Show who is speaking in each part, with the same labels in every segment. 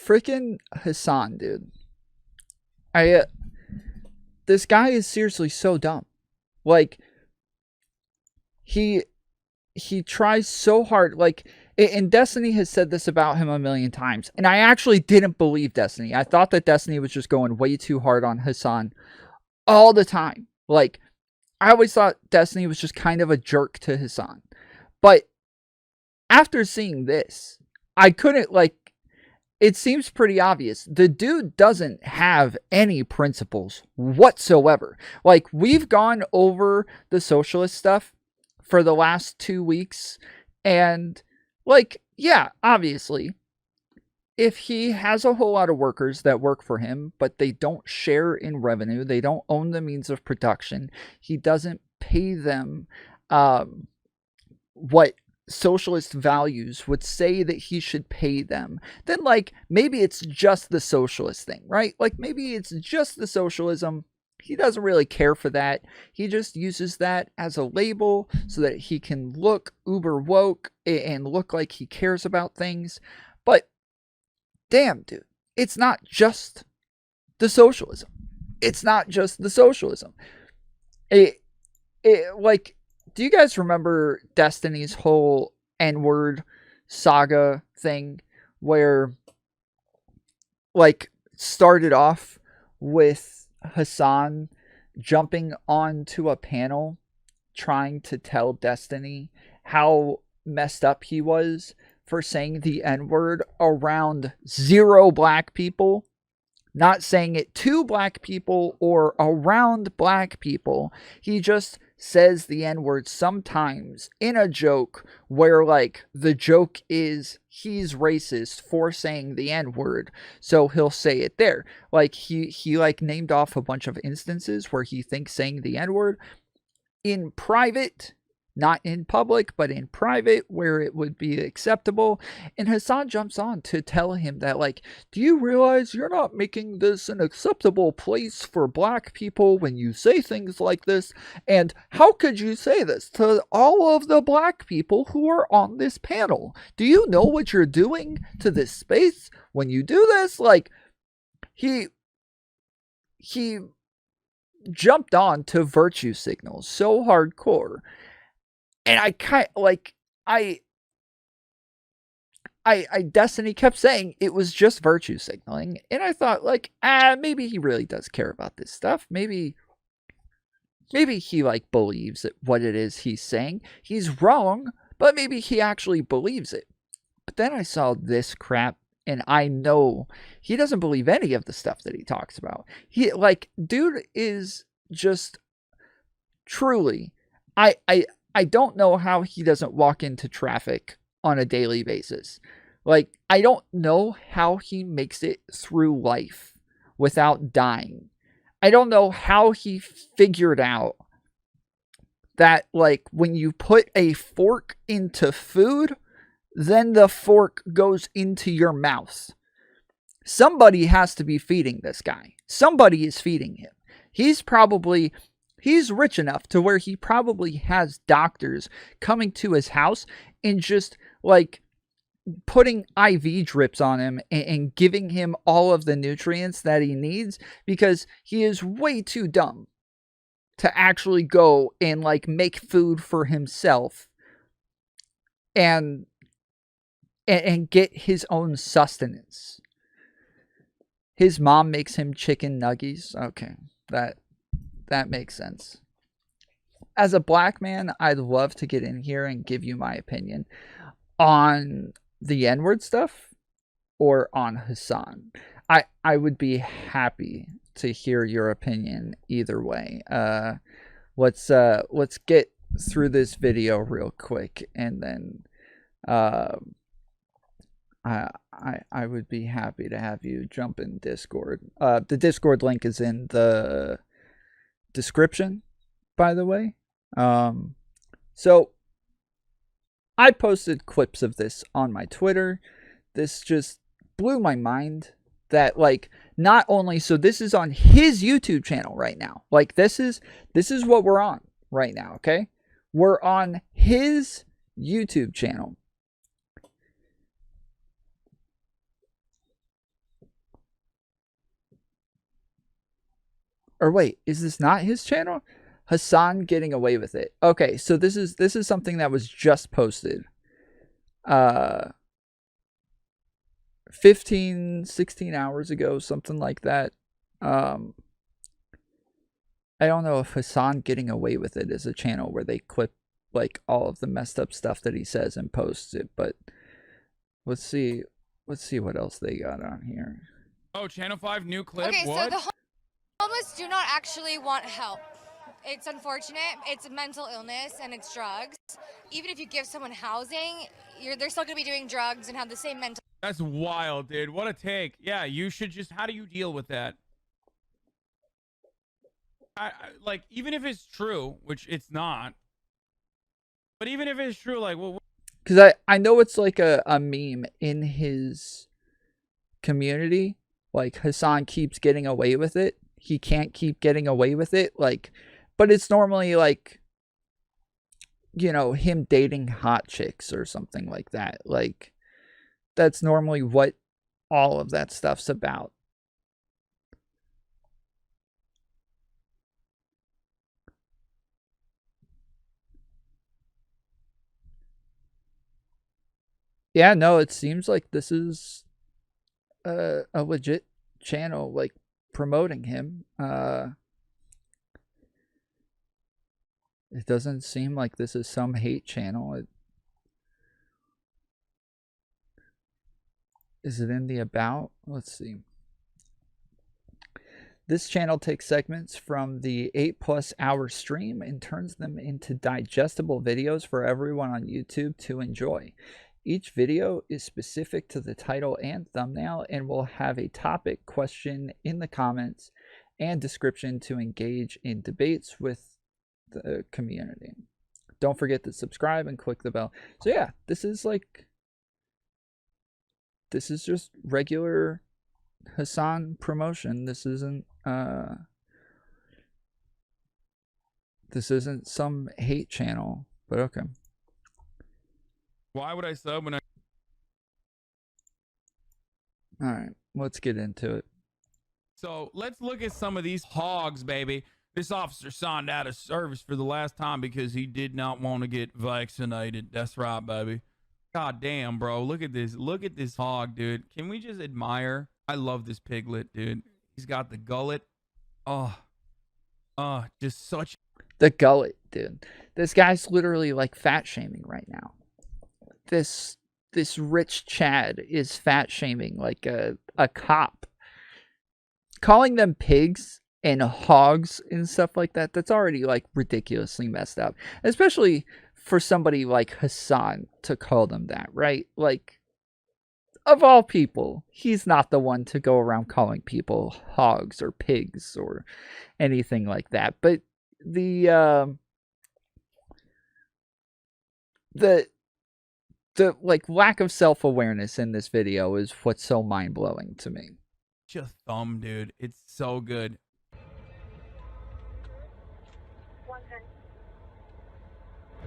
Speaker 1: freaking Hasan, dude. I This guy is seriously so dumb. Like, he tries so hard. Like, and Destiny has said this about him a million times, and I actually didn't believe Destiny. I thought that Destiny was just going way too hard on Hasan all the time. Like, I always thought Destiny was just kind of a jerk to Hasan. But after seeing this, I couldn't, like, it seems pretty obvious. The dude doesn't have any principles whatsoever. Like, we've gone over the socialist stuff for the last 2 weeks, and, like, yeah, obviously, if he has a whole lot of workers that work for him, but they don't share in revenue, they don't own the means of production, he doesn't pay them what socialist values would say that he should pay them, then, like, maybe it's just the socialist thing, right? Like, maybe it's just the socialism. He doesn't really care for that. He just uses that as a label so that he can look uber woke and look like he cares about things. But damn, dude, it's not just the socialism. It's not just the socialism. Like, do you guys remember Destiny's whole N-word saga thing where, like, started off with Hasan jumping onto a panel trying to tell Destiny how messed up he was for saying the N-word around 0 black people, not saying it to black people or around black people. He just says the N-word sometimes in a joke where, like, the joke is he's racist for saying the N-word, so he'll say it there. Like, he like named off a bunch of instances where he thinks saying the N-word in private, not in public, but in private, where it would be acceptable. And Hasan jumps on to tell him that, like, do you realize you're not making this an acceptable place for black people when you say things like this? And how could you say this to all of the black people who are on this panel? Do you know what you're doing to this space when you do this? Like, he jumped on to virtue signals so hardcore. And Destiny kept saying it was just virtue signaling. And I thought, like, maybe he really does care about this stuff. Maybe he, like, believes what it is he's saying. He's wrong, but maybe he actually believes it. But then I saw this crap, and I know he doesn't believe any of the stuff that he talks about. He, like, dude is just truly, I don't know how he doesn't walk into traffic on a daily basis. Like, I don't know how he makes it through life without dying. I don't know how he figured out that, like, when you put a fork into food, then the fork goes into your mouth. Somebody has to be feeding this guy. Somebody is feeding him. He's rich enough to where he probably has doctors coming to his house and just, like, putting IV drips on him and giving him all of the nutrients that he needs, because he is way too dumb to actually go and, like, make food for himself and get his own sustenance. His mom makes him chicken nuggies. Okay, that makes sense. As a black man, I'd love to get in here and give you my opinion on the N-word stuff or on Hasan. I would be happy to hear your opinion either way. Let's get through this video real quick, and then I would be happy to have you jump in Discord. The Discord link is in the description, by the way. So I posted clips of this on my Twitter. This just blew my mind that, like, not only, so this is on his YouTube channel right now. Like, this is what we're on right now, okay? We're on his YouTube channel. Or wait, is this not his channel? Hasan getting away with it. Okay, so this is something that was just posted. 15, 16 hours ago, something like that. I don't know if Hasan getting away with it is a channel where they clip like all of the messed up stuff that he says and posts it, but let's see what else they got on here.
Speaker 2: Oh, Channel 5 new clip.
Speaker 3: Okay,
Speaker 2: what?
Speaker 3: so the homeless do not actually want help. It's unfortunate. It's mental illness and it's drugs. Even if you give someone housing, they're still going to be doing drugs and have the same mental.
Speaker 2: That's wild, dude. What a take. Yeah, you should just. How do you deal with that? Like, even if it's true, which it's not, but even if it's true, like, well,
Speaker 1: because I know it's like a meme in his community. Like, Hasan keeps getting away with it. He can't keep getting away with it. Like, but it's normally like, you know, him dating hot chicks or something like that. Like, that's normally what all of that stuff's about. Yeah, no, it seems like this is a legit channel, like, promoting him. It doesn't seem like this is some hate channel. Is it in the about? Let's see. This channel takes segments from the 8+ hour stream and turns them into digestible videos for everyone on YouTube to enjoy. Each video is specific to the title and thumbnail and will have a topic question in the comments and description to engage in debates with the community. Don't forget to subscribe and click the bell. So yeah, this is just regular Hasan promotion. This isn't some hate channel, but okay.
Speaker 2: why would I sub when I?
Speaker 1: All right, let's get into it.
Speaker 2: So let's look at some of these hogs, baby. This officer signed out of service for the last time because he did not want to get vaccinated. That's right, baby. God damn, bro. Look at this. Look at this hog, dude. Can we just admire? I love this piglet, dude. He's got the gullet. Oh, just such
Speaker 1: the gullet, dude. This guy's literally like fat shaming right now. This rich Chad is fat shaming like a cop. Calling them pigs and hogs and stuff like that, that's already like ridiculously messed up. Especially for somebody like Hasan to call them that, right? Like, of all people, he's not the one to go around calling people hogs or pigs or anything like that. But the like lack of self-awareness in this video is what's so mind-blowing to me.
Speaker 2: just thumb, dude. It's so good.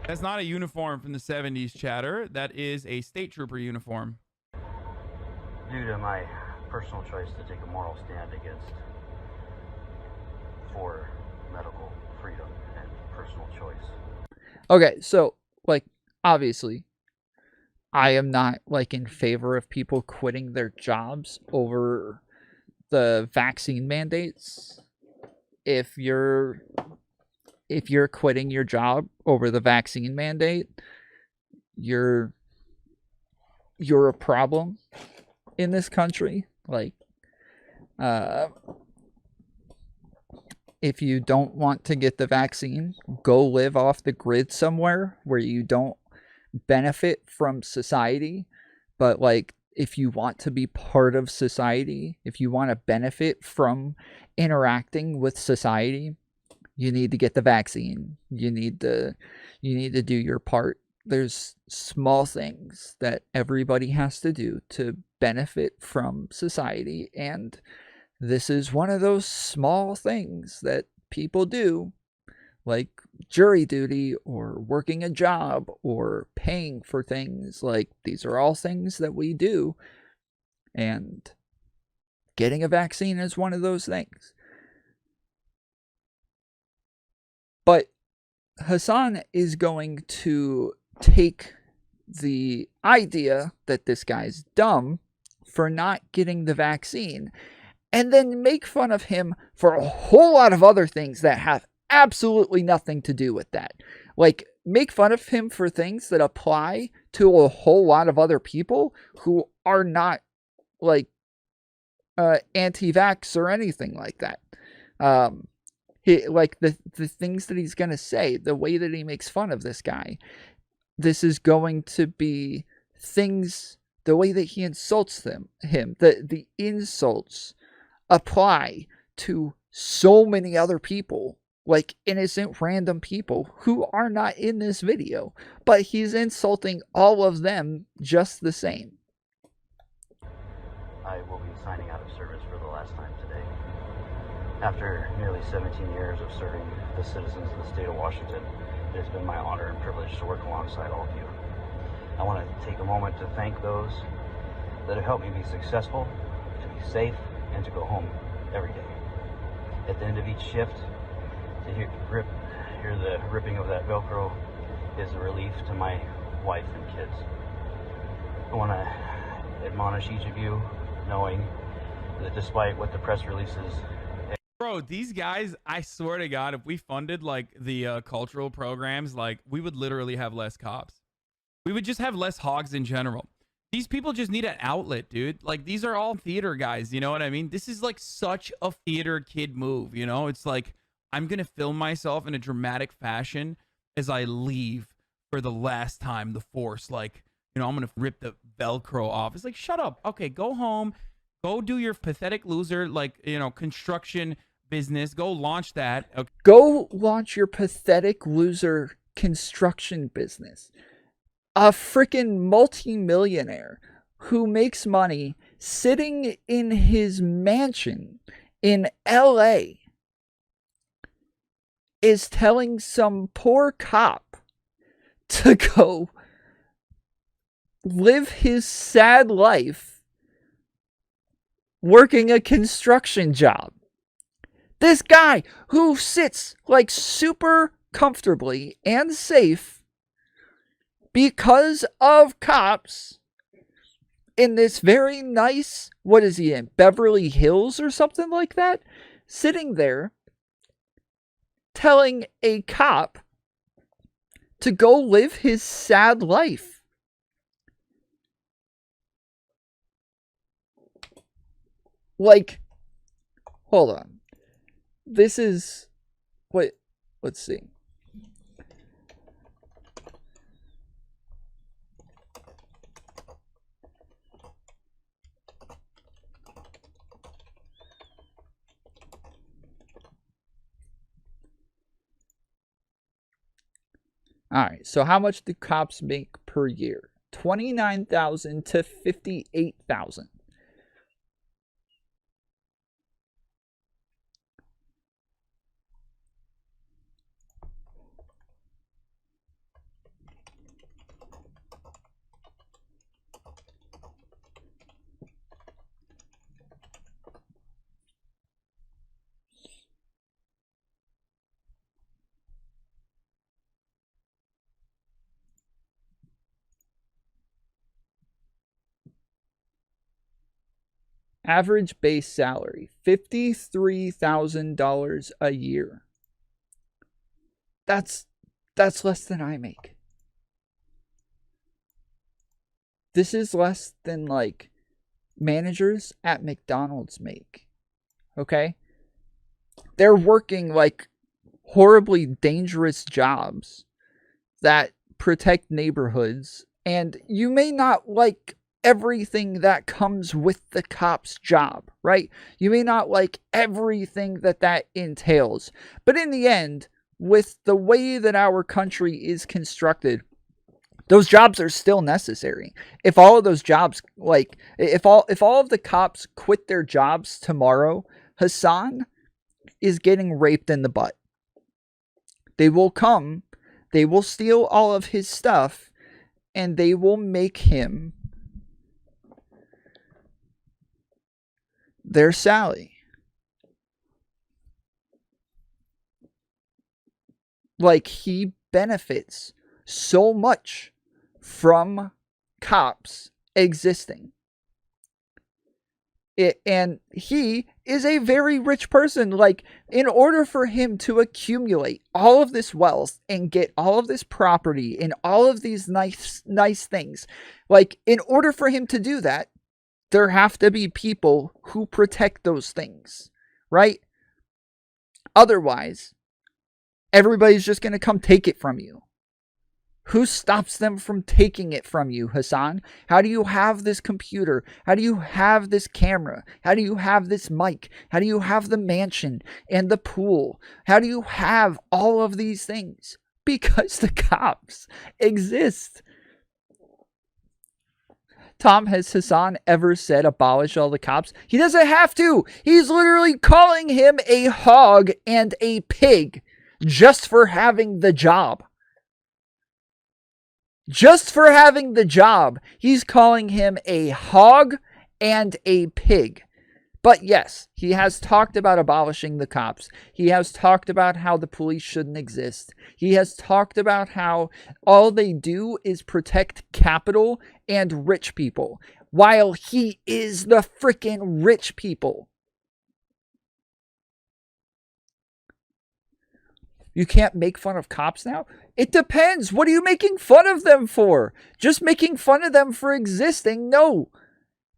Speaker 2: That's not a uniform from the 70s, chatter. That is a state trooper uniform.
Speaker 4: Due to my personal choice to take a moral stand for medical freedom and personal choice.
Speaker 1: Okay, so, like, obviously, I am not, like, in favor of people quitting their jobs over the vaccine mandates. If you're quitting your job over the vaccine mandate, you're a problem in this country. Like, if you don't want to get the vaccine, go live off the grid somewhere where you don't benefit from society. But, like, if you want to be part of society, if you want to benefit from interacting with society, you need to get the vaccine. You need to do your part. There's small things that everybody has to do to benefit from society, and this is one of those small things that people do, like jury duty or working a job or paying for things. Like, these are all things that we do, and getting a vaccine is one of those things. But Hasan is going to take the idea that this guy's dumb for not getting the vaccine and then make fun of him for a whole lot of other things that have absolutely nothing to do with that. Like, make fun of him for things that apply to a whole lot of other people who are not, like, anti-vax or anything like that. Like, the things that he's going to say, the way that he makes fun of this guy, this is going to be things, the way that he insults him, the insults apply to so many other people, like innocent random people who are not in this video, but he's insulting all of them just the same.
Speaker 4: I will be signing out of service for the last time today. After nearly 17 years of serving the citizens of the state of Washington, it has been my honor and privilege to work alongside all of you. I want to take a moment to thank those that have helped me be successful, to be safe, and to go home every day. At the end of each shift, to hear the ripping of that Velcro is a relief to my wife and kids. I want to admonish each of you, knowing that despite what the press releases...
Speaker 2: Bro, these guys, I swear to God, if we funded like the cultural programs, like we would literally have less cops. We would just have less hogs in general. These people just need an outlet, dude. Like, these are all theater guys, you know what I mean? This is like such a theater kid move, you know? It's like, I'm going to film myself in a dramatic fashion as I leave for the last time the force. Like, you know, I'm going to rip the Velcro off. It's like, shut up. Okay, go home. Go do your pathetic loser, like, you know, construction business. Go launch that. Okay.
Speaker 1: Go launch your pathetic loser construction business. A freaking multi-millionaire who makes money sitting in his mansion in LA is telling some poor cop to go live his sad life working a construction job. This guy who sits like super comfortably and safe because of cops in this very nice, what is he in, Beverly Hills or something like that? Sitting there telling a cop to go live his sad life. Like, hold on. This is, wait, let's see. All right, so how much do cops make per year? $29,000 to $58,000. Average base salary, $53,000 a year. That's less than I make. This is less than like managers at McDonald's make. Okay? They're working like horribly dangerous jobs that protect neighborhoods, and you may not like everything that comes with the cop's job, right? You may not like everything that entails, but in the end, with the way that our country is constructed, those jobs are still necessary. If all of those jobs, like, if all of the cops quit their jobs tomorrow, Hasan is getting raped in the butt. They will come, they will steal all of his stuff, and they will make him their Sally. Like, he benefits so much from cops existing. And he is a very rich person. Like, in order for him to accumulate all of this wealth and get all of this property and all of these nice things, like, in order for him to do that, there have to be people who protect those things, right? Otherwise, everybody's just going to come take it from you. Who stops them from taking it from you, Hasan? How do you have this computer? How do you have this camera? How do you have this mic? How do you have the mansion and the pool? How do you have all of these things? Because the cops exist. Tom, has Hasan ever said abolish all the cops? He doesn't have to. He's literally calling him a hog and a pig just for having the job. Just for having the job, he's calling him a hog and a pig. But yes, he has talked about abolishing the cops. He has talked about how the police shouldn't exist. He has talked about how all they do is protect capital and rich people, while he is the freaking rich people. You can't make fun of cops now? It depends. What are you making fun of them for? Just making fun of them for existing? No.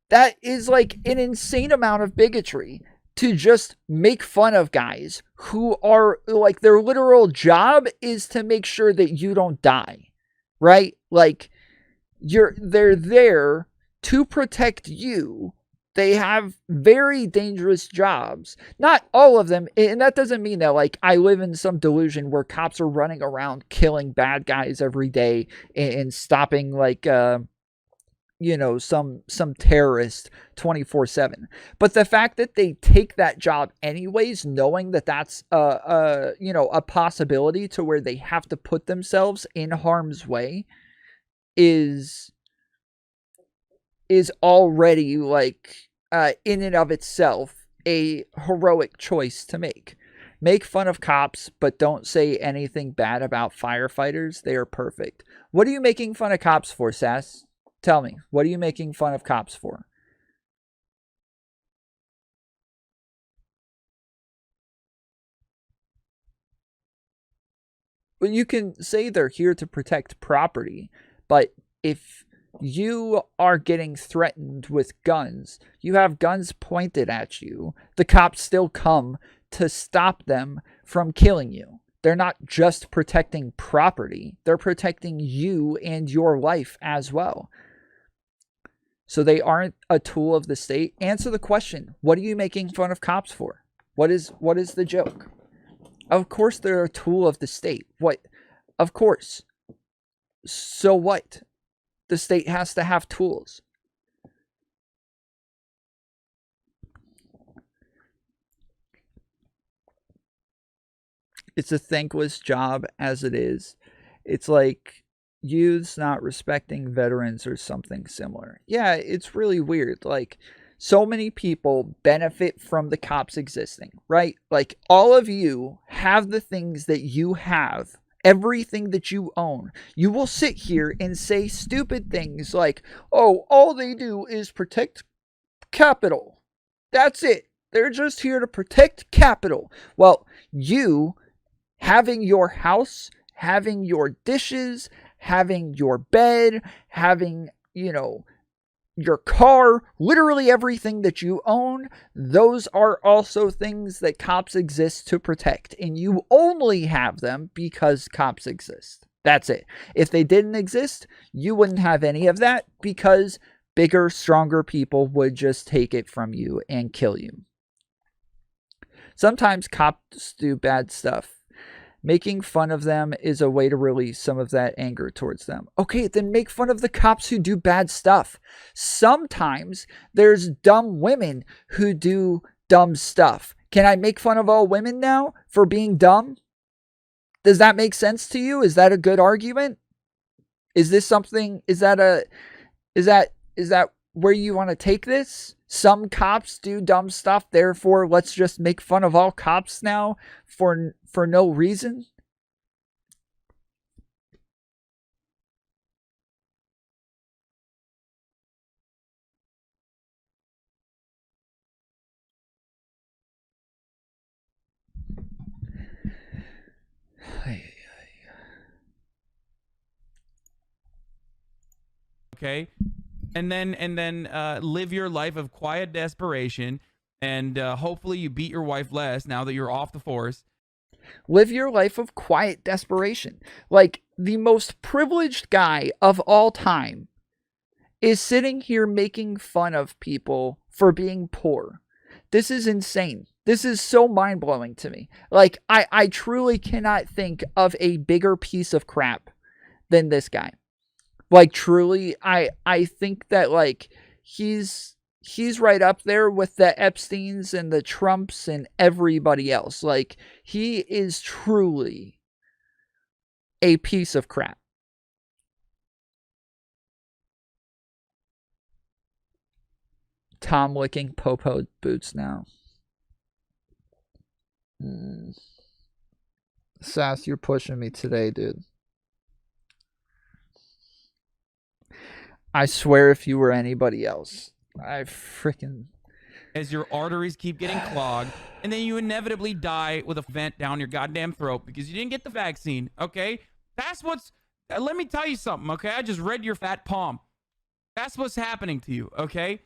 Speaker 1: That is like an insane amount of bigotry to just make fun of guys who are like, their literal job is to make sure that you don't die. Right? Like, they're there to protect you. They have very dangerous jobs. Not all of them. And that doesn't mean that, like, I live in some delusion where cops are running around killing bad guys every day and stopping, like, some terrorist 24/7. But the fact that they take that job anyways, knowing that that's, a possibility to where they have to put themselves in harm's way is already, like, in and of itself, a heroic choice to make. Make fun of cops, but don't say anything bad about firefighters. They are perfect. What are you making fun of cops for, Sass? Tell me. What are you making fun of cops for? Well, you can say they're here to protect property, but if you are getting threatened with guns, you have guns pointed at you, the cops still come to stop them from killing you. They're not just protecting property, they're protecting you and your life as well. So they aren't a tool of the state. Answer the question. What are you making fun of cops for? What is the joke? Of course they're a tool of the state. What? Of course. So what? The state has to have tools. It's a thankless job as it is. It's like youths not respecting veterans or something similar. Yeah, it's really weird. Like, so many people benefit from the cops existing, right? Like, all of you have the things that you have. Everything that you own. You will sit here and say stupid things like, oh, all they do is protect capital. That's it. They're just here to protect capital. Well, you having your house, having your dishes, having your bed, having, your car, literally everything that you own, those are also things that cops exist to protect. And you only have them because cops exist. That's it. If they didn't exist, you wouldn't have any of that because bigger, stronger people would just take it from you and kill you. Sometimes cops do bad stuff. Making fun of them is a way to release some of that anger towards them. Okay, then make fun of the cops who do bad stuff. Sometimes there's dumb women who do dumb stuff. Can I make fun of all women now for being dumb? Does that make sense to you? Is that a good argument? Is this something, is that where you want to take this? Some cops do dumb stuff, therefore let's just make fun of all cops now for no reason?
Speaker 2: okay? And then live your life of quiet desperation, and hopefully you beat your wife less now that you're off the force.
Speaker 1: Live your life of quiet desperation. Like, the most privileged guy of all time is sitting here making fun of people for being poor. This is insane. This is so mind-blowing to me. Like, I truly cannot think of a bigger piece of crap than this guy. Like, truly, I think that, like, he's right up there with the Epsteins and the Trumps and everybody else. Like, he is truly a piece of crap. Tom licking Popo boots now. Sass, you're pushing me today, dude. I swear if you were anybody else, I freaking...
Speaker 2: As your arteries keep getting clogged, and then you inevitably die with a vent down your goddamn throat because you didn't get the vaccine, okay? That's what's... let me tell you something, okay? I just read your fat palm. That's what's happening to you, okay?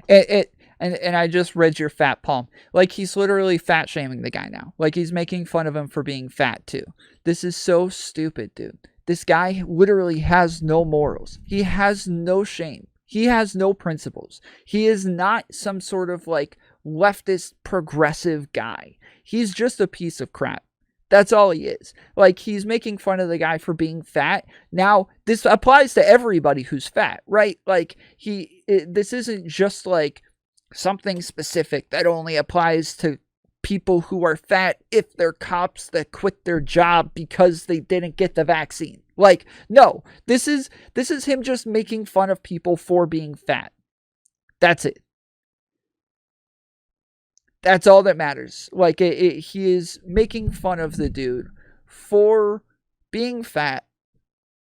Speaker 1: And I just read your fat palm. Like, he's literally fat shaming the guy now. Like, he's making fun of him for being fat too. This is so stupid, dude. This guy literally has no morals. He has no shame. He has no principles. He is not some sort of like leftist progressive guy. He's just a piece of crap. That's all he is. Like, he's making fun of the guy for being fat. Now, this applies to everybody who's fat, right? Like, this isn't just like something specific that only applies to people who are fat if they're cops that quit their job because they didn't get the vaccine. Like, no, this is him just making fun of people for being fat. That's it. That's all that matters. Like, he is making fun of the dude for being fat,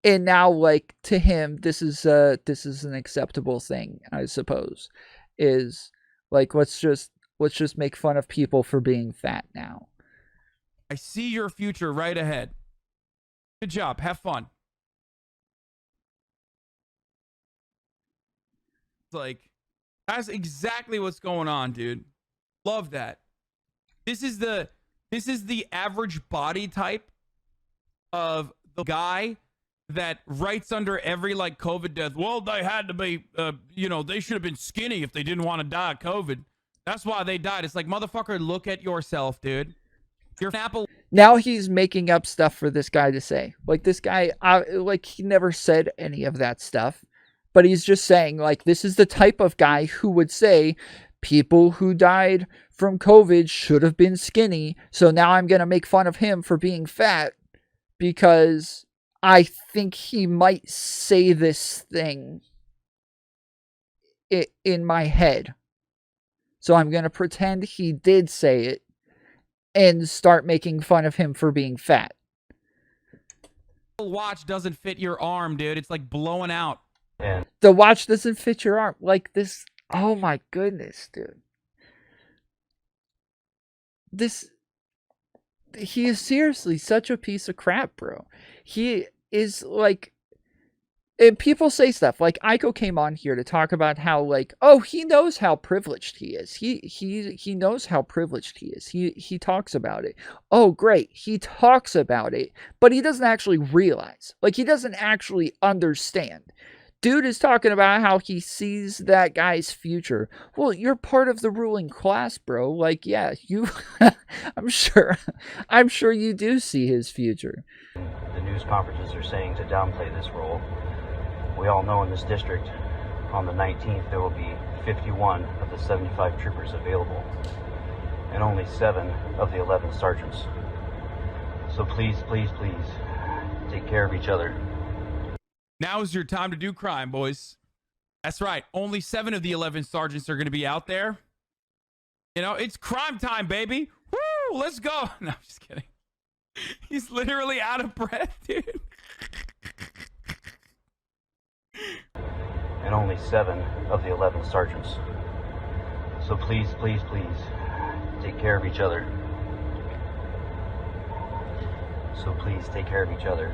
Speaker 1: and now, like, to him, this is an acceptable thing, I suppose. Is like, let's just make fun of people for being fat now.
Speaker 2: I see your future right ahead. Good job. Have fun. Like, that's exactly what's going on, dude. Love that. This is the average body type of the guy that writes under every like COVID death. Well, they had to be, they should have been skinny if they didn't want to die of COVID. That's why they died. It's like, motherfucker, look at yourself, dude. You're an apple.
Speaker 1: Now he's making up stuff for this guy to say. Like, this guy, he never said any of that stuff. But he's just saying, like, this is the type of guy who would say people who died from COVID should have been skinny. So now I'm going to make fun of him for being fat because I think he might say this thing in my head. So I'm going to pretend he did say it and start making fun of him for being fat.
Speaker 2: The watch doesn't fit your arm, dude. It's like blowing out.
Speaker 4: And
Speaker 1: The watch doesn't fit your arm. Like, this. Oh my goodness, dude. He is seriously such a piece of crap, bro. He is like, and people say stuff like Aiko came on here to talk about how, like, oh, he knows how privileged he is. He knows how privileged he is. He talks about it. Oh, great. He talks about it, but he doesn't actually realize. Like, he doesn't actually understand. Dude is talking about how he sees that guy's future. Well, you're part of the ruling class, bro. Like, yeah, you I'm sure you do see his future.
Speaker 4: the news conferences are saying to downplay this role. We all know in this district, on the 19th, there will be 51 of the 75 troopers available, and only 7 of the 11 sergeants. So please, please, please, take care of each other.
Speaker 2: Now is your time to do crime, boys. That's right. Only 7 of the 11 sergeants are going to be out there. You know, it's crime time, baby. Woo! Let's go. No, I'm just kidding. He's literally out of breath, dude.
Speaker 4: And only 7 of the 11 sergeants. So please, please, please, take care of each other. So please take care of each other.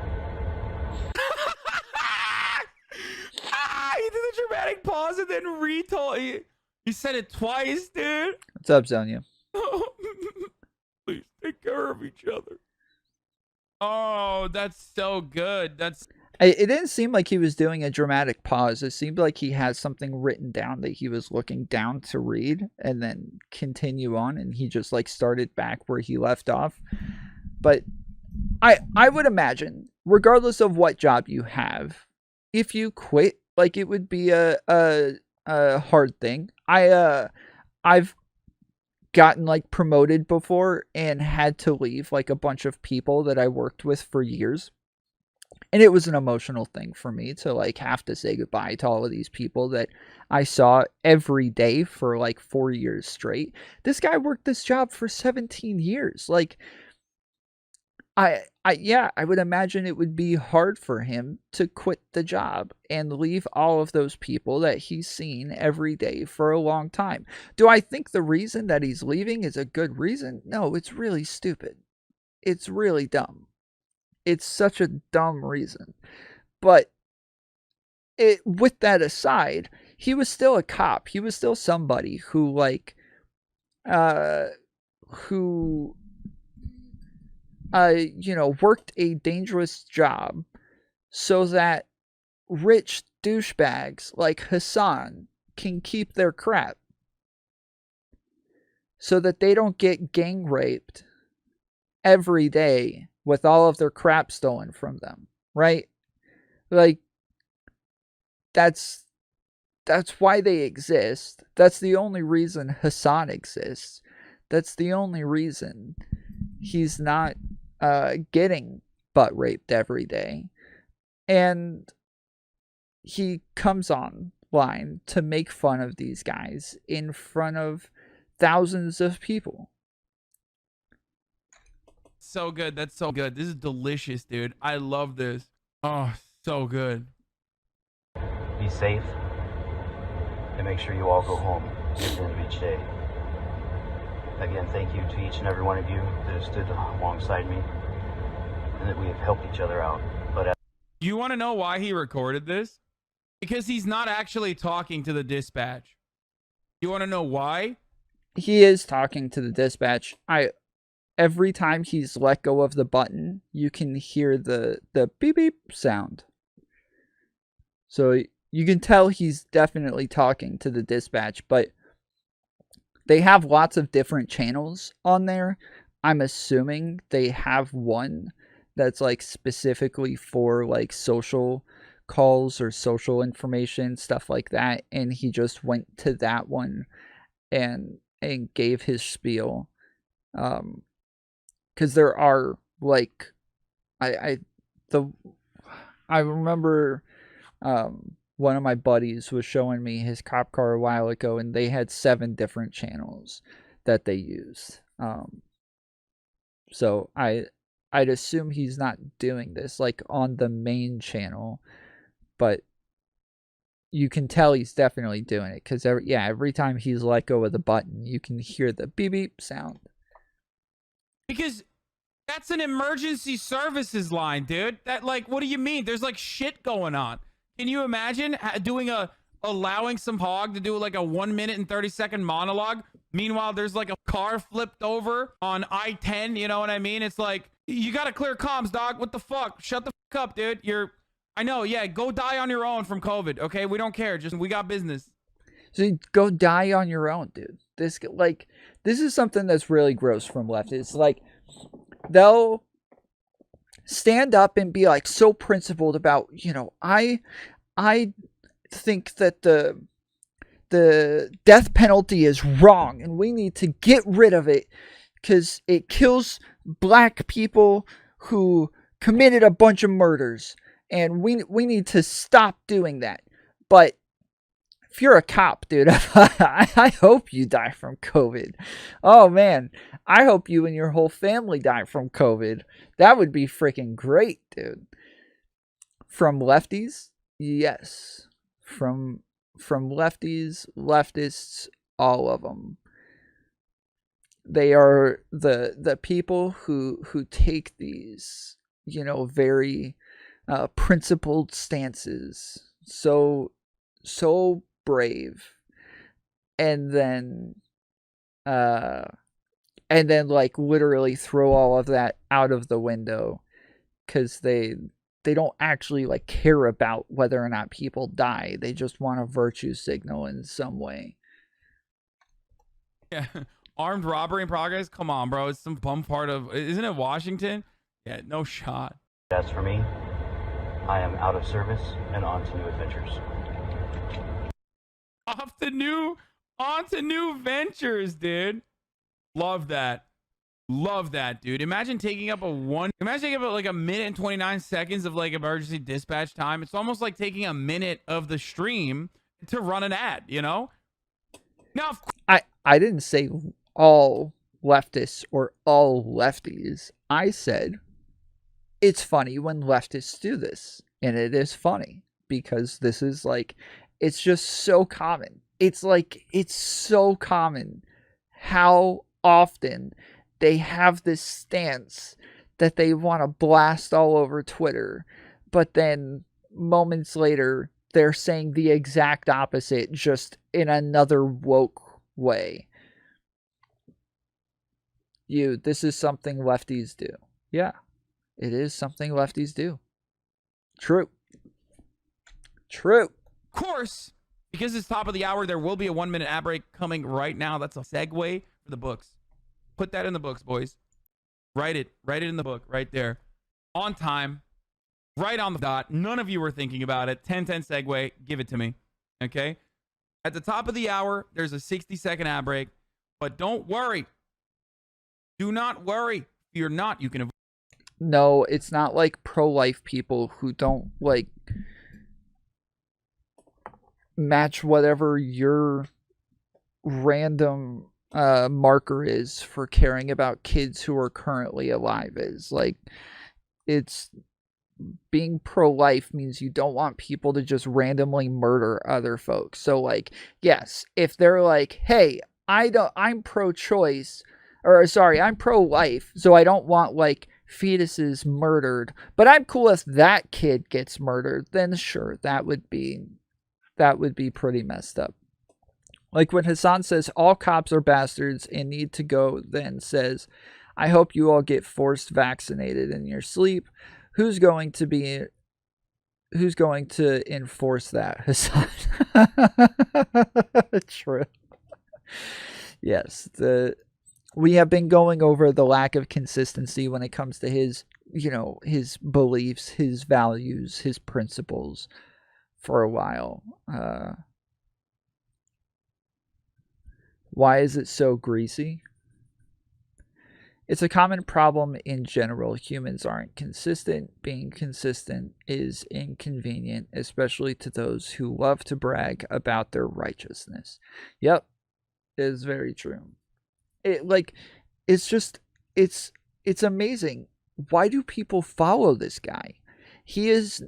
Speaker 2: dramatic pause and then retold. You said it twice, dude.
Speaker 1: What's up, Zonia?
Speaker 2: Please take care of each other. Oh, that's so good.
Speaker 1: It didn't seem like he was doing a dramatic pause. It seemed like he had something written down that he was looking down to read and then continue on, and he just like started back where he left off. But I would imagine, regardless of what job you have, if you quit, like it would be a hard thing. I've gotten like promoted before and had to leave like a bunch of people that I worked with for years. And it was an emotional thing for me to like have to say goodbye to all of these people that I saw every day for like 4 years straight. This guy worked this job for 17 years. Like I would imagine it would be hard for him to quit the job and leave all of those people that he's seen every day for a long time. Do I think the reason that he's leaving is a good reason? No, it's really stupid. It's really dumb. It's such a dumb reason. But with that aside, he was still a cop. He was still somebody who like who worked a dangerous job so that rich douchebags like Hasan can keep their crap. So that they don't get gang raped every day with all of their crap stolen from them, right? Like, that's why they exist. That's the only reason Hasan exists. That's the only reason he's not getting butt raped every day. And he comes online to make fun of these guys in front of thousands of people.
Speaker 2: So good. That's so good. This is delicious, dude. I love this. Oh, so good.
Speaker 4: Be safe and make sure you all go home at the end of each day. Again, thank you to each and every one of you that have stood alongside me and that we have helped each other out. But
Speaker 2: you want to know why he recorded this? Because he's not actually talking to the dispatch. You want to know why?
Speaker 1: He is talking to the dispatch. Every time he's let go of the button, you can hear the beep beep sound. So you can tell he's definitely talking to the dispatch, but they have lots of different channels on there. I'm assuming they have one that's like specifically for like social calls or social information, stuff like that. And he just went to that one and gave his spiel. Because there are like, I remember one of my buddies was showing me his cop car a while ago, and they had 7 different channels that they used. So I'd assume he's not doing this like on the main channel, but you can tell he's definitely doing it because every time he's let go of the button, you can hear the beep beep sound. Because
Speaker 2: that's an emergency services line, dude. That like, what do you mean? There's like shit going on. Can you imagine allowing some hog to do like a 1 minute and 30-second monologue? Meanwhile, there's like a car flipped over on I-10. You know what I mean? It's like, you got to clear comms, dog. What the fuck? Shut the fuck up, dude. I know. Yeah. Go die on your own from COVID. Okay. We don't care. We got business.
Speaker 1: So go die on your own, dude. This is something that's really gross from left. It's like they'll stand up and be like so principled about, I think that the death penalty is wrong and we need to get rid of it because it kills black people who committed a bunch of murders and we need to stop doing that. But if you're a cop, dude, I hope you die from COVID. Oh, man. I hope you and your whole family die from COVID. That would be freaking great, dude. From lefties? Yes. From lefties, leftists, all of them. They are the people who take these, very principled stances. So so brave, and then like literally throw all of that out of the window because they don't actually like care about whether or not people die. They just want a virtue signal in some way.
Speaker 2: Yeah. Armed robbery in progress? Come on, bro. It's some bum part of... Isn't it Washington? Yeah, no shot.
Speaker 4: As for me, I am out of service and on to new adventures.
Speaker 2: On to new ventures, dude. Love that. Love that, dude. Imagine taking up like a minute and 29 seconds of like emergency dispatch time. It's almost like taking a minute of the stream to run an ad, you know? Now,
Speaker 1: I didn't say all leftists or all lefties. I said it's funny when leftists do this. And it is funny because this is like, it's just so common. It's like, it's so common how often they have this stance that they want to blast all over Twitter, but then moments later they're saying the exact opposite, just in another woke way. This is something lefties do. Yeah, it is something lefties do. True.
Speaker 2: Of course, because it's top of the hour, there will be a 1-minute ad break coming right now. That's a segue for the books. Put that in the books, boys. Write it in the book right there. On time, right on the dot. None of you were thinking about it. 10-10 segue. Give it to me. Okay? At the top of the hour, there's a 60-second ad break. But don't worry. Do not worry. If you're not, you can...
Speaker 1: No, it's not like pro-life people who don't, like, match whatever your random marker is for caring about kids who are currently alive is. Like, it's being pro-life means you don't want people to just randomly murder other folks. So like, yes, if they're like, hey, I'm pro-choice, or sorry, I'm pro-life, so I don't want like fetuses murdered, but I'm cool if that kid gets murdered, then sure, that would be pretty messed up. Like when Hasan says all cops are bastards and need to go, then says, I hope you all get forced vaccinated in your sleep. Who's going to enforce that, Hasan? True. Yes, we have been going over the lack of consistency when it comes to his beliefs, his values, his principles for a while. Why is it so greasy? It's a common problem in general. Humans aren't consistent. Being consistent is inconvenient, especially to those who love to brag about their righteousness. Yep, it is very true. It's amazing. Why do people follow this guy? He is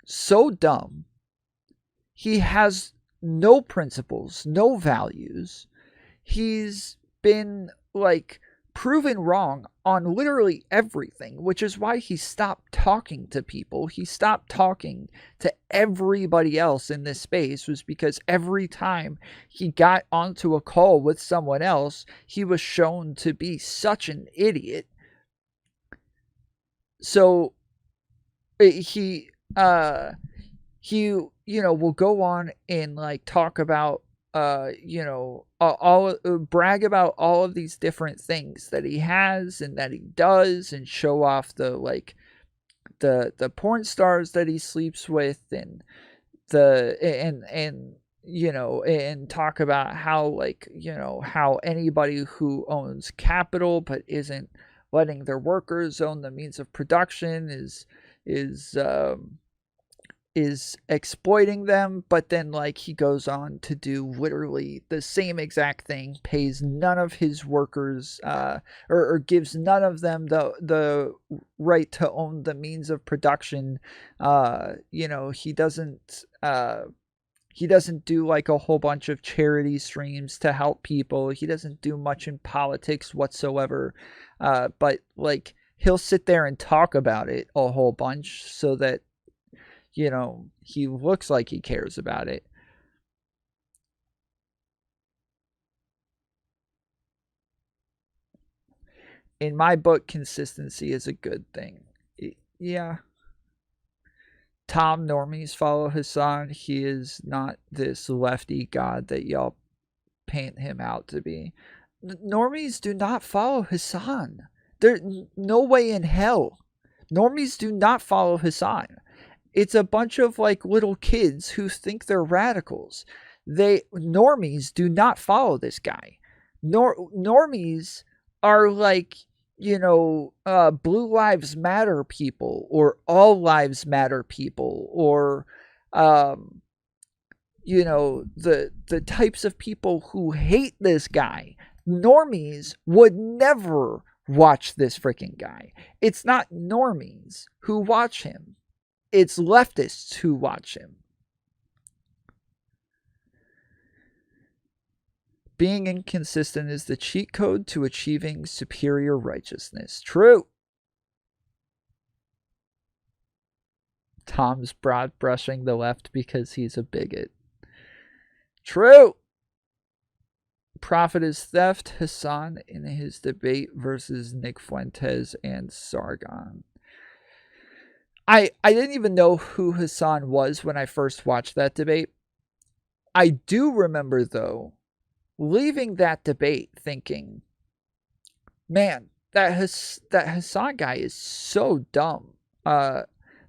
Speaker 1: so dumb. He has no principles, no values. He's been like proven wrong on literally everything, which is why he stopped talking to people. He stopped talking to everybody else in this space, was because every time he got onto a call with someone else, he was shown to be such an idiot. So he will go on and like talk about brag about all of these different things that he has and that he does, and show off the porn stars that he sleeps with, and talk about how how anybody who owns capital but isn't letting their workers own the means of production is exploiting them. But then like he goes on to do literally the same exact thing, pays none of his workers or gives none of them the right to own the means of production. He doesn't do like a whole bunch of charity streams to help people. He doesn't do much in politics whatsoever. But like he'll sit there and talk about it a whole bunch so that he looks like he cares about it. In my book, consistency is a good thing. Yeah. Tom normies follow Hasan. He is not this lefty god that y'all paint him out to be. Normies do not follow Hasan. There's no way in hell. Normies do not follow Hasan. It's a bunch of like little kids who think they're radicals. Normies do not follow this guy. Normies are like, Blue Lives Matter people, or All Lives Matter people, or the types of people who hate this guy. Normies would never watch this freaking guy. It's not normies who watch him. It's leftists who watch him. Being inconsistent is the cheat code to achieving superior righteousness. True. Tom's broad brushing the left because he's a bigot. True. Profit is theft. Hasan in his debate versus Nick Fuentes and Sargon. I didn't even know who Hasan was when I first watched that debate. I do remember, though, leaving that debate thinking, man, that Hasan guy is so dumb.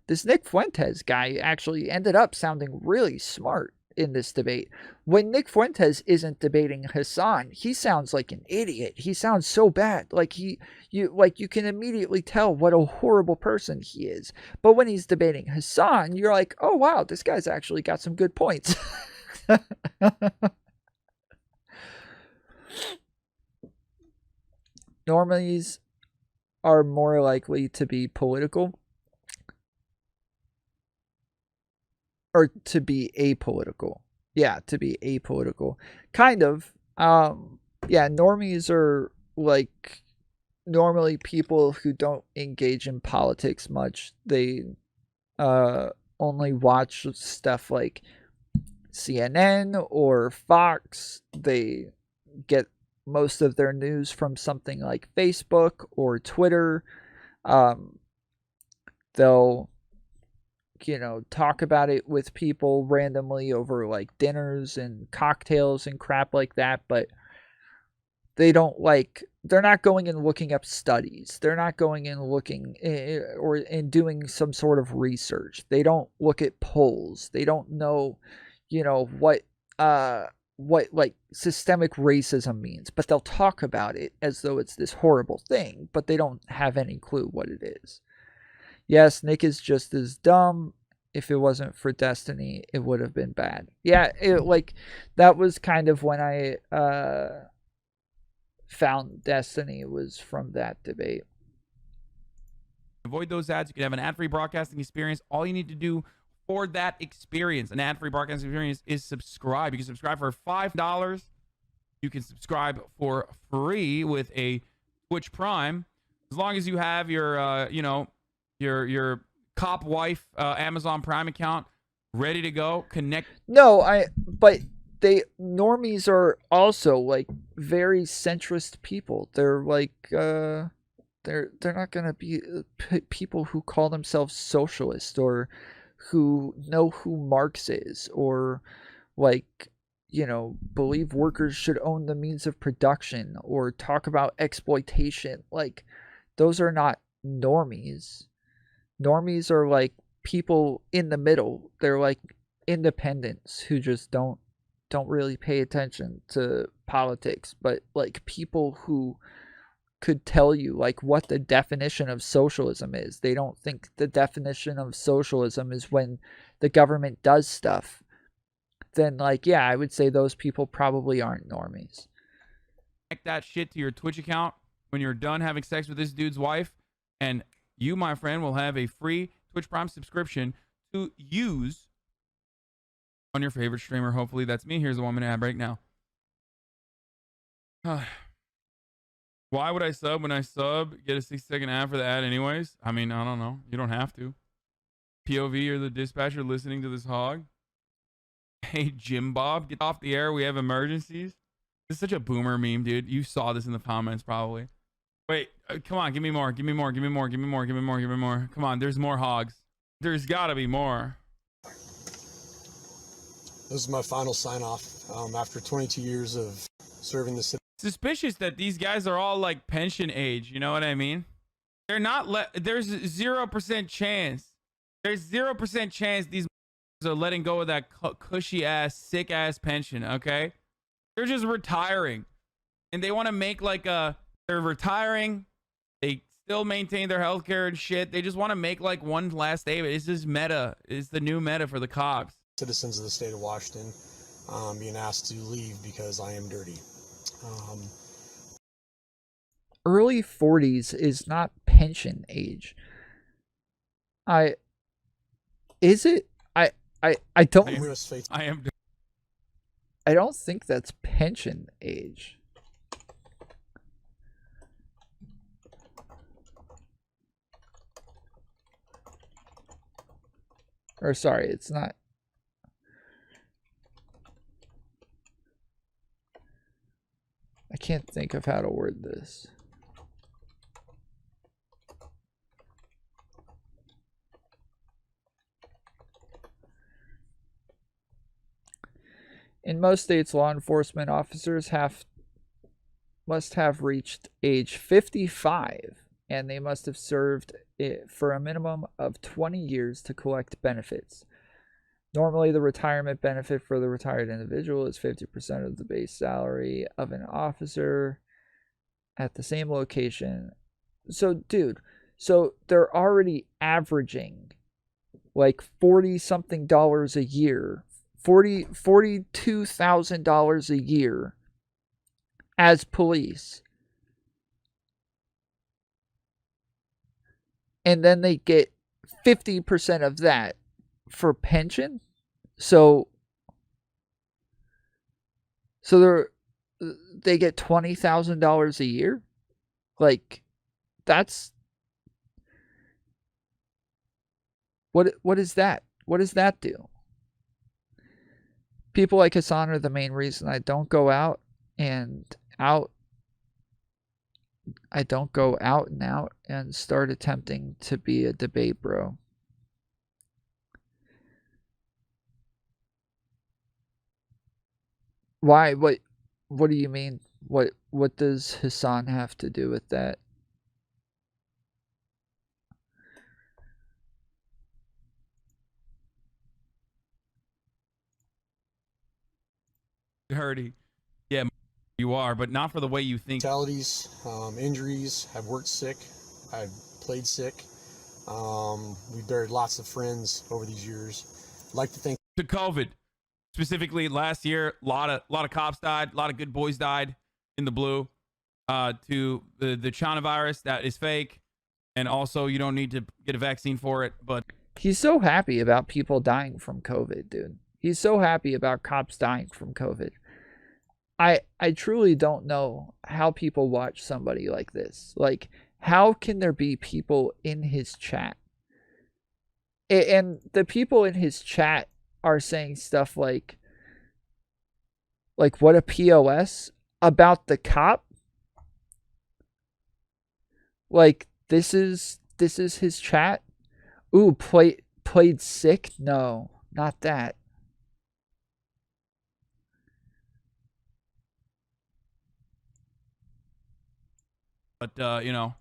Speaker 1: This Nick Fuentes guy actually ended up sounding really smart in this debate. When Nick Fuentes isn't debating Hasan, he sounds like an idiot. He sounds so bad. Like you can immediately tell what a horrible person he is. But when he's debating Hasan, you're like, oh wow, this guy's actually got some good points. Normies are more likely to be political or to be apolitical. Yeah, to be apolitical. Kind of. Yeah, normies are like normally people who don't engage in politics much. They only watch stuff like CNN or Fox. They get most of their news from something like Facebook or Twitter. They'll talk about it with people randomly over like dinners and cocktails and crap like that, but they're not going and looking up studies. They're not going and looking and doing some sort of research. They don't look at polls. They don't know, what like systemic racism means, but they'll talk about it as though it's this horrible thing, but they don't have any clue what it is. Yes, Nick is just as dumb. If it wasn't for Destiny, it would have been bad. Yeah, that was kind of when I found Destiny, was from that debate.
Speaker 2: Avoid those ads. You can have an ad-free broadcasting experience. All you need to do for that experience, an ad-free broadcasting experience, is subscribe. You can subscribe for $5. You can subscribe for free with a Twitch Prime, as long as you have your your cop wife Amazon Prime account ready to go. Connect.
Speaker 1: But normies are also like very centrist people. They're like they're not gonna be people who call themselves socialist or who know who Marx is or believe workers should own the means of production or talk about exploitation. Like, those are not normies. Normies are like people in the middle. They're like independents who just don't really pay attention to politics, but like people who could tell you like what the definition of socialism is. They don't think the definition of socialism is when the government does stuff. Then I would say those people probably aren't normies.
Speaker 2: Connect that shit to your Twitch account when you're done having sex with this dude's wife, and you, my friend, will have a free Twitch Prime subscription to use on your favorite streamer. Hopefully that's me. Here's the 1 minute ad break now. Why would I sub when I sub? Get a 6-second ad for the ad anyways? I mean, I don't know. You don't have to. POV or the dispatcher listening to this hog? Hey, Jim Bob, get off the air. We have emergencies. This is such a boomer meme, dude. You saw this in the comments probably. Wait, come on. Give me more. Give me more. Give me more. Give me more. Give me more. Give me more. Come on. There's more hogs. There's got to be more.
Speaker 5: This is my final sign off after 22 years of serving the city.
Speaker 2: Suspicious that these guys are all like pension age. You know what I mean? They're not. There's 0% chance. There's 0% chance these are letting go of that cushy ass, sick ass pension. Okay, they're just retiring, and they want to make like a. They're retiring. They still maintain their health care and shit. They just want to make like one last statement. This is meta. It's the new meta for the cops.
Speaker 5: Citizens of the state of Washington being asked to leave because I am dirty.
Speaker 1: Early 40s is not pension age. Is it? I don't. I don't think that's pension age. Or sorry, it's not. I can't think of how to word this. In most states, law enforcement officers must have reached age 55, and they must have served it for a minimum of 20 years to collect benefits. Normally, the retirement benefit for the retired individual is 50% of the base salary of an officer at the same location. So, dude, they're already averaging like $40-something a year, $42,000 a year as police. And then they get 50% of that for pension. So they get $20,000 a year. Like, that's what is that? What does that do? People like Hasan are the main reason I don't go out and out. I don't go out and out and start attempting to be a debate bro. Why? What do you mean? What does Hasan have to do with that?
Speaker 2: Dirty. Yeah, you are, but not for the way you think.
Speaker 5: Fatalities, injuries, I've worked sick, I've played sick. We buried lots of friends over these years. I'd like to think
Speaker 2: To COVID, specifically last year, a lot of cops died, a lot of good boys died in the blue. To the China virus that is fake, and also you don't need to get a vaccine for it. But
Speaker 1: he's so happy about people dying from COVID, dude. He's so happy about cops dying from COVID. I truly don't know how people watch somebody like this. Like, how can there be people in his chat? And the people in his chat are saying stuff like what a POS about the cop. Like, this is his chat. Ooh, played sick? No, not that.
Speaker 2: But you know,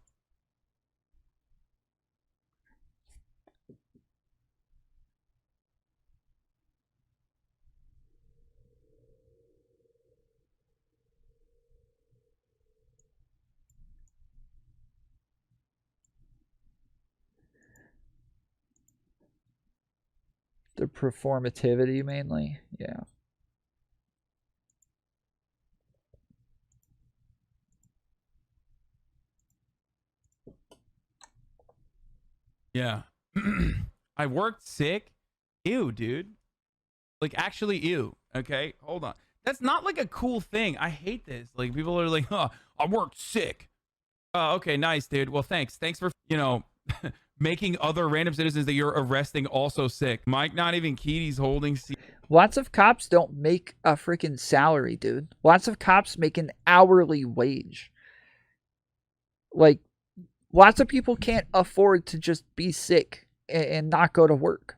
Speaker 1: The performativity mainly, yeah.
Speaker 2: yeah. I worked sick. Ew, dude. Like, actually, ew. Okay, hold on. That's not like a cool thing. I hate this. Like, people are like, "Oh, I worked sick." Oh, okay, nice, dude. Well, thanks. Thanks for, making other random citizens that you're arresting also sick. Mike, not even Keaty's holding.
Speaker 1: Lots of cops don't make a freaking salary, dude. Lots of cops make an hourly wage. Like, lots of people can't afford to just be sick and not go to work.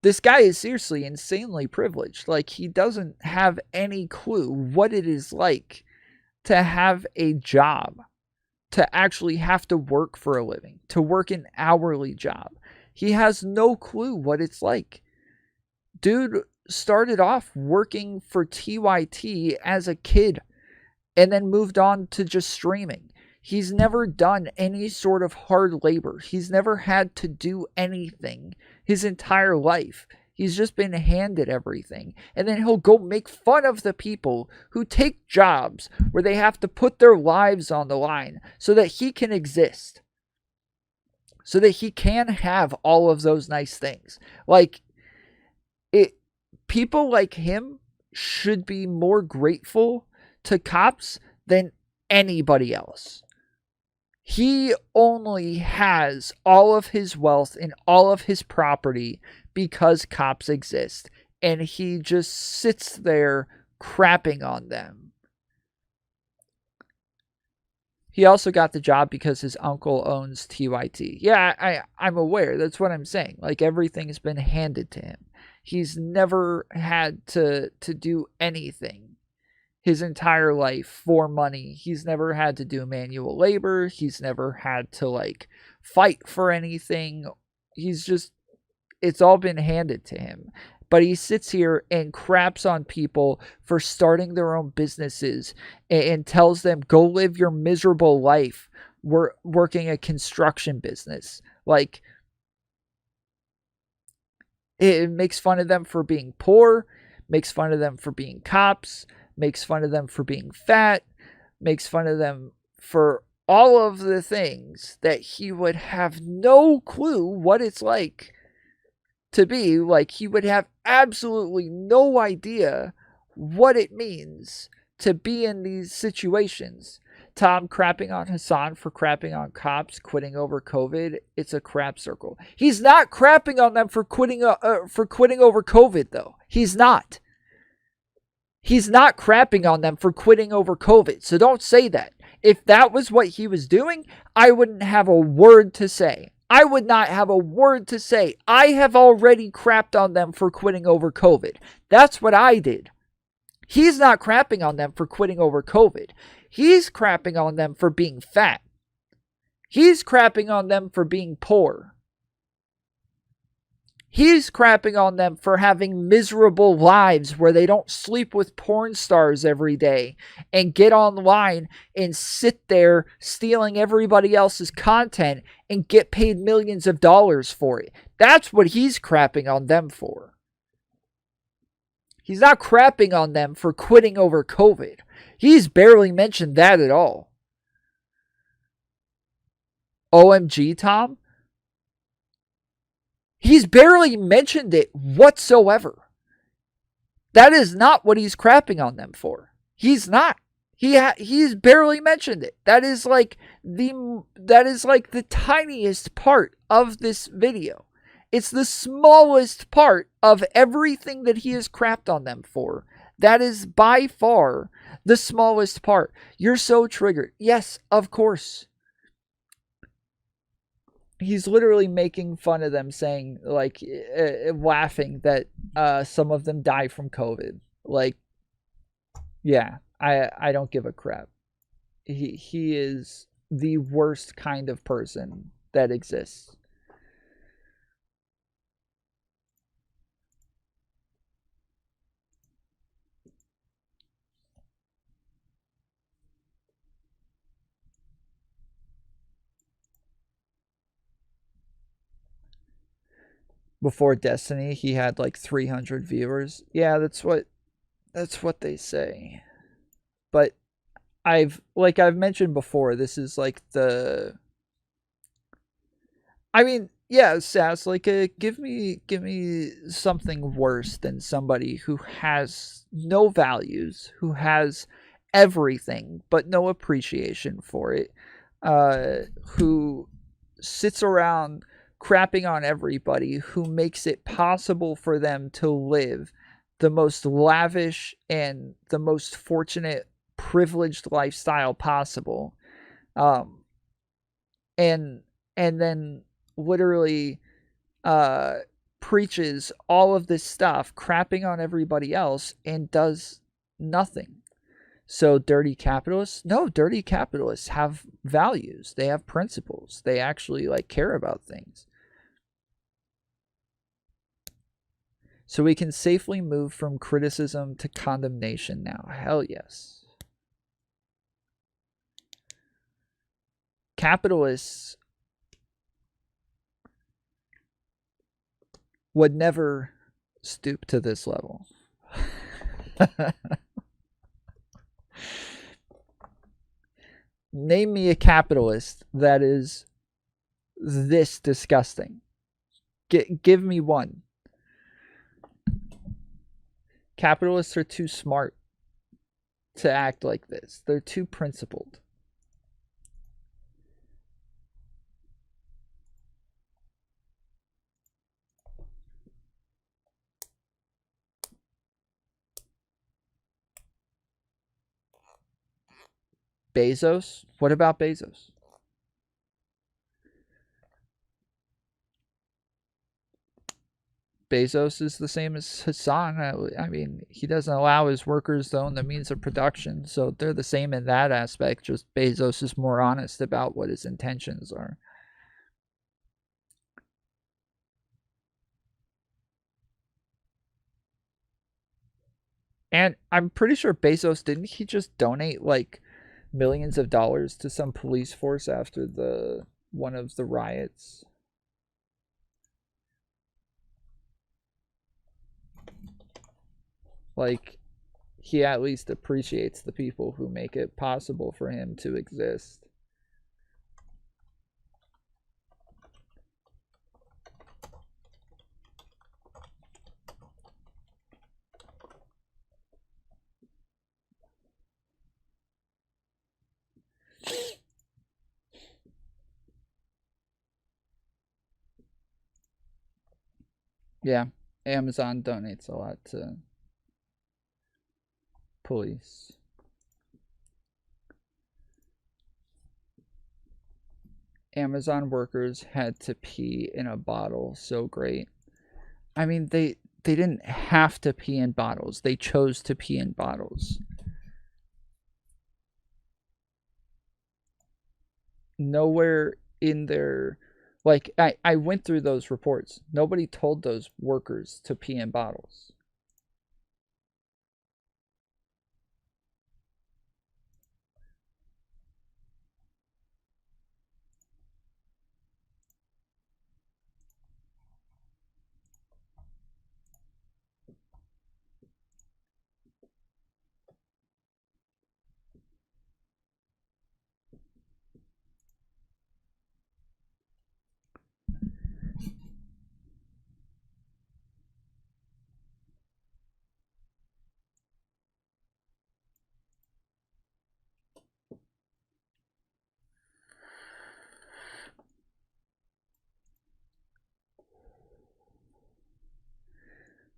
Speaker 1: This guy is seriously insanely privileged. Like, he doesn't have any clue what it is like to have a job, to actually have to work for a living, to work an hourly job. He has no clue what it's like. Dude started off working for TYT as a kid and then moved on to just streaming. He's never done any sort of hard labor. He's never had to do anything his entire life. He's just been handed everything. And then he'll go make fun of the people who take jobs where they have to put their lives on the line so that he can exist. So that he can have all of those nice things. Like, people like him should be more grateful to cops than anybody else. He only has all of his wealth and all of his property because cops exist. And he just sits there crapping on them. He also got the job because his uncle owns TYT. Yeah, I'm aware. That's what I'm saying. Like, everything's been handed to him. He's never had to do anything his entire life for money. He's never had to do manual labor. He's never had to, like, fight for anything. It's all been handed to him. But he sits here and craps on people for starting their own businesses and tells them, go live your miserable life working a construction business. Like, it makes fun of them for being poor, makes fun of them for being cops, makes fun of them for being fat, makes fun of them for all of the things that he would have no clue what it's like to be. Like, he would have absolutely no idea what it means to be in these situations. Tom crapping on Hasan for crapping on cops, quitting over COVID. It's a crap circle. He's not crapping on them for quitting over COVID, though. He's not. He's not crapping on them for quitting over COVID. So don't say that. If that was what he was doing, I wouldn't have a word to say. I would not have a word to say. I have already crapped on them for quitting over COVID. That's what I did. He's not crapping on them for quitting over COVID. He's crapping on them for being fat. He's crapping on them for being poor. He's crapping on them for having miserable lives where they don't sleep with porn stars every day and get online and sit there stealing everybody else's content and get paid millions of dollars for it. That's what he's crapping on them for. He's not crapping on them for quitting over COVID. He's barely mentioned that at all. OMG, Tom? He's barely mentioned it whatsoever. That is not what he's crapping on them for. He's not. He's barely mentioned it. That is like the tiniest part of this video. It's the smallest part of everything that he has crapped on them for. That is by far the smallest part. You're so triggered. Yes, of course. He's literally making fun of them, saying, like, laughing that some of them die from COVID. Like, yeah, I don't give a crap. He is the worst kind of person that exists. Before Destiny, he had like 300 viewers. Yeah, that's what they say. But I've mentioned before, this is like yeah, Sass, like, give me something worse than somebody who has no values, who has everything but no appreciation for it, who sits around crapping on everybody who makes it possible for them to live the most lavish and the most fortunate, privileged lifestyle possible, um, and then literally uh, preaches all of this stuff, crapping on everybody else, and does nothing. So dirty capitalists? No, dirty capitalists have values. They have principles. They actually like care about things. So we can safely move from criticism to condemnation now. Hell yes. Capitalists would never stoop to this level. Name me a capitalist that is this disgusting. Give me one. Capitalists are too smart to act like this. They're too principled. Bezos? What about Bezos? Bezos is the same as Hasan. I mean, he doesn't allow his workers to own the means of production, so they're the same in that aspect. Just Bezos is more honest about what his intentions are. And I'm pretty sure Bezos, didn't he just donate like millions of dollars to some police force after the one of the riots? Like, he at least appreciates the people who make it possible for him to exist. Yeah, Amazon donates a lot to police. Amazon workers had to pee in a bottle. So great. I mean, they didn't have to pee in bottles. They chose to pee in bottles. Nowhere in their, like, I went through those reports. Nobody told those workers to pee in bottles.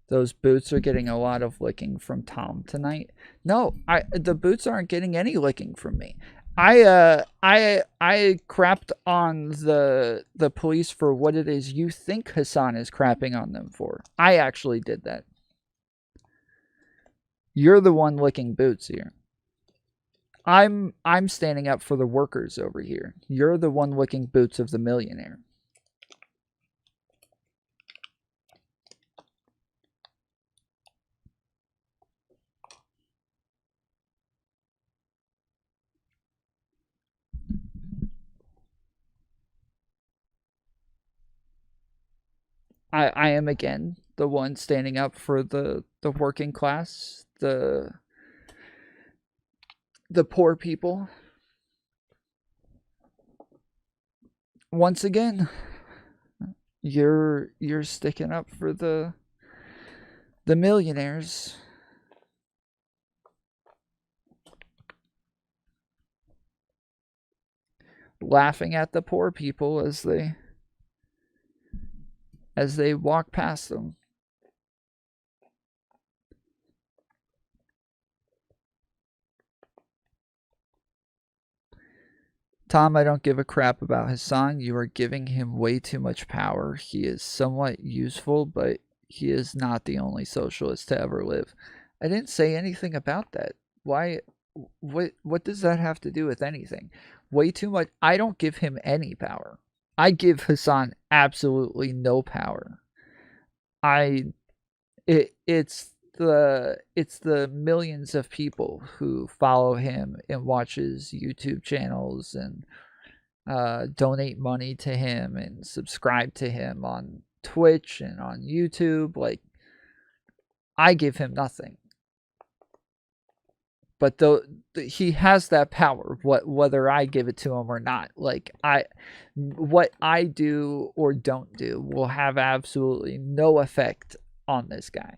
Speaker 1: Those boots are getting a lot of licking from Tom tonight. No, the boots aren't getting any licking from me. I crapped on the police for what it is you think Hasan is crapping on them for. I actually did that. You're the one licking boots here. I'm standing up for the workers over here. You're the one licking boots of the millionaire. I am again the one standing up for the working class, the poor people. Once again, you're sticking up for the millionaires. laughing at the poor people as they walk past them. Tom, I don't give a crap about Hasan. You are giving him way too much power. He is somewhat useful, but he is not the only socialist to ever live. I didn't say anything about that. Why? What does that have to do with anything? Way too much. I don't give him any power. I give Hasan absolutely no power. It's the millions of people who follow him and watch his YouTube channels and donate money to him and subscribe to him on Twitch and on YouTube. Like, I give him nothing. But he has that power, whether I give it to him or not. Like, what I do or don't do will have absolutely no effect on this guy.